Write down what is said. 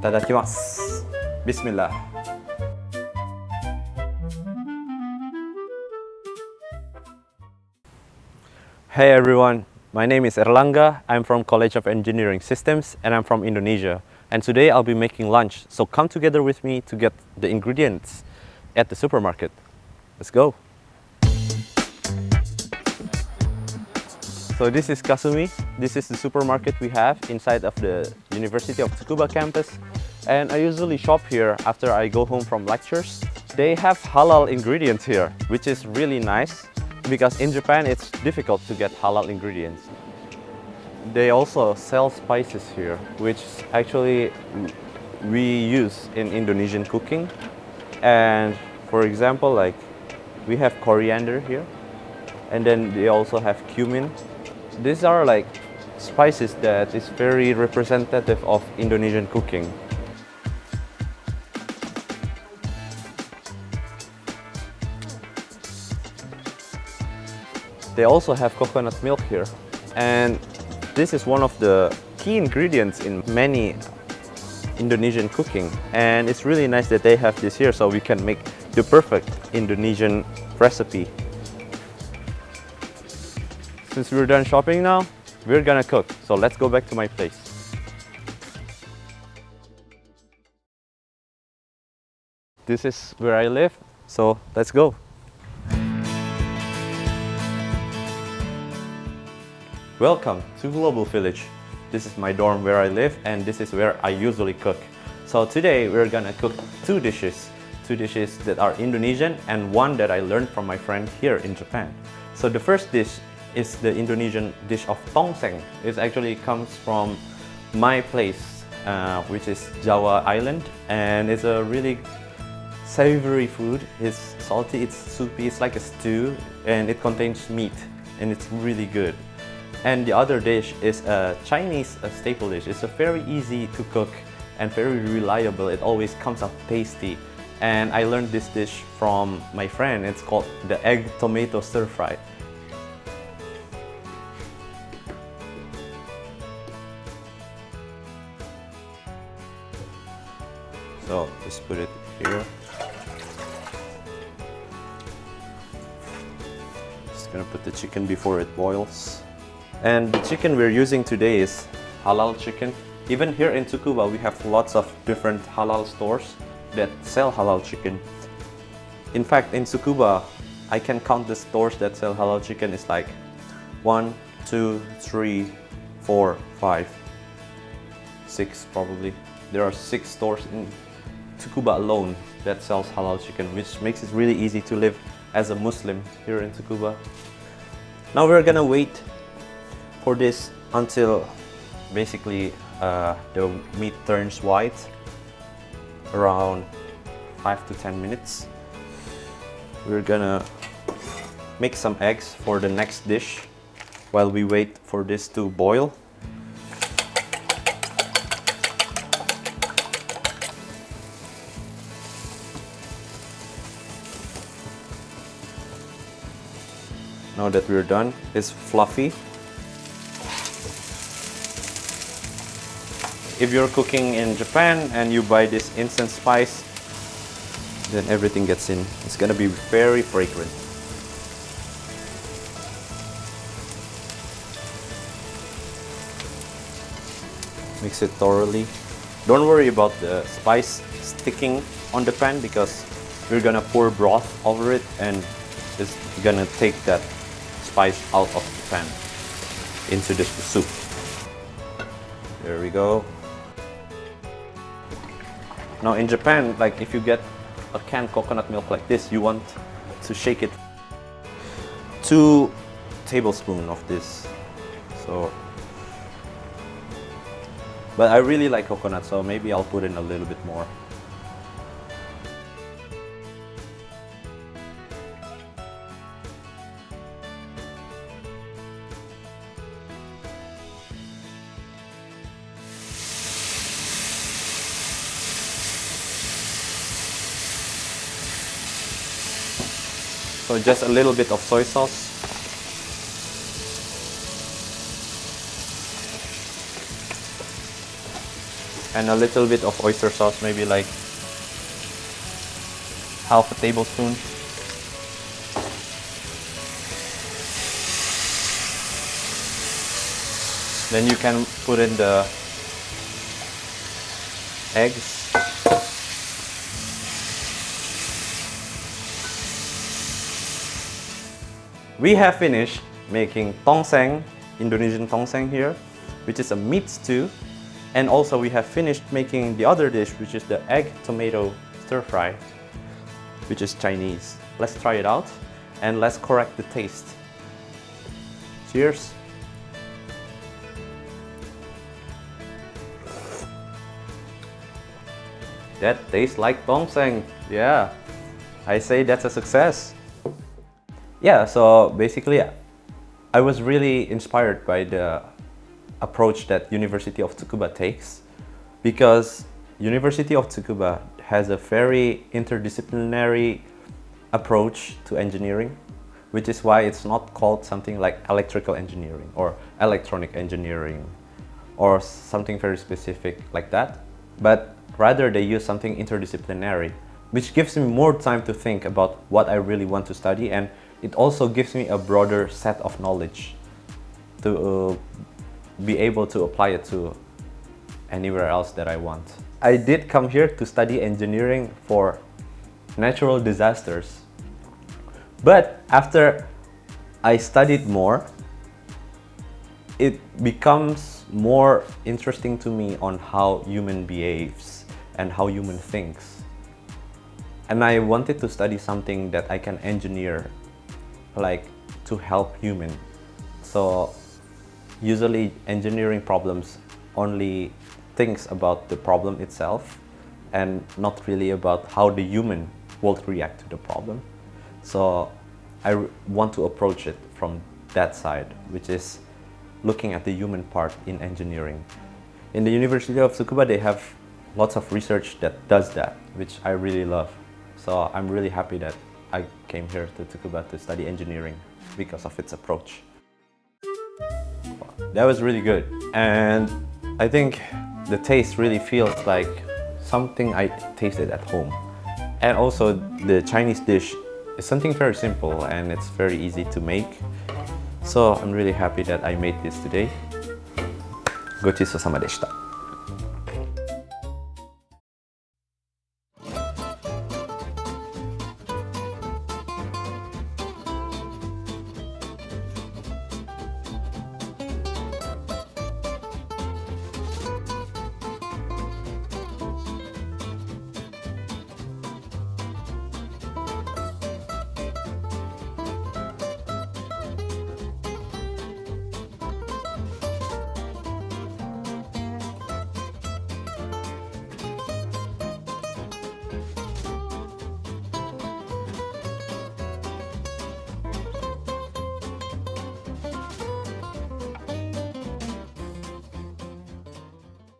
Itadakimasu. Bismillah. Hey everyone, my name is Erlangga. I'm from College of Engineering Systems and I'm from Indonesia. And today I'll be making lunch, so come together with me to get the ingredients at the supermarket. Let's go. So this is Kasumi. This is the supermarket we have inside of the University of Tsukuba campus. And I usually shop here after I go home from lectures. They have halal ingredients here, which is really nice because in Japan it's difficult to get halal ingredients. They also sell spices here, which actually we use in Indonesian cooking. And for example, like we have coriander here, and then they also have cumin. These are like spices that is very representative of Indonesian cooking. They also have coconut milk here, and this is one of the key ingredients in many Indonesian cooking, and it's really nice that they have this here so we can make the perfect Indonesian recipe. Since we're done shopping now, we're gonna cook, so let's go back to my place. This is where I live, so let's go. Welcome to Global Village. This is my dorm where I live, and this is where I usually cook. So today we're gonna cook two dishes that are Indonesian and one that I learned from my friend here in Japan. So the first dish is the Indonesian dish of Tongseng. It actually comes from my place, which is Java Island, and it's a really savory food. It's salty, it's soupy, it's like a stew, and it contains meat, and it's really good. And the other dish is a Chinese staple dish. It's a very easy to cook and very reliable. It always comes out tasty. And I learned this dish from my friend. It's called the egg tomato stir fry. So just put it here. Just gonna put the chicken before it boils. And the chicken we're using today is halal chicken. Even here in Tsukuba, we have lots of different halal stores that sell halal chicken. In fact, in Tsukuba, I can count the stores that sell halal chicken. It's like 1, 2, 3, 4, 5, 6 probably. There are 6 stores in Tsukuba alone that sells halal chicken, which makes it really easy to live as a Muslim here in Tsukuba. Now we're gonna wait for this until basically the meat turns white, around 5 to 10 minutes. We're gonna make some eggs for the next dish while we wait for this to boil. Now that we're done, it's fluffy. If you're cooking in Japan and you buy this instant spice, then everything gets in. It's gonna be very fragrant. Mix it thoroughly. Don't worry about the spice sticking on the pan because we're gonna pour broth over it and it's gonna take that spice out of the pan into the soup. There we go. Now in Japan, like if you get a canned coconut milk like this, you want to shake it. 2 tablespoons of this. So, but I really like coconut, so maybe I'll put in a little bit more. So just a little bit of soy sauce. and a little bit of oyster sauce, maybe like half a tablespoon. Then you can put in the eggs. We have finished making tongseng, Indonesian tongseng here, which is a meat stew. And also we have finished making the other dish, which is the egg tomato stir fry, which is Chinese. Let's try it out and let's correct the taste. Cheers! That tastes like tongseng. Yeah, I say that's a success. Yeah, so basically I was really inspired by the approach that University of Tsukuba takes, because University of Tsukuba has a very interdisciplinary approach to engineering, which is why it's not called something like electrical engineering or electronic engineering or something very specific like that, but rather they use something interdisciplinary, which gives me more time to think about what I really want to study, and it also gives me a broader set of knowledge to be able to apply it to anywhere else that I want. I did come here to study engineering for natural disasters, but after I studied more, it becomes more interesting to me on how human behaves and how human thinks. And I wanted to study something that I can engineer, like to help human. So usually engineering problems only thinks about the problem itself and not really about how the human will react to the problem. So I want to approach it from that side, which is looking at the human part in engineering. In the University of Tsukuba, they have lots of research that does that, which I really love. So I'm really happy that I came here to Tsukuba to study engineering because of its approach. That was really good, and I think the taste really feels like something I tasted at home. And also the Chinese dish is something very simple and it's very easy to make. So I'm really happy that I made this today. ごちそうさまでした。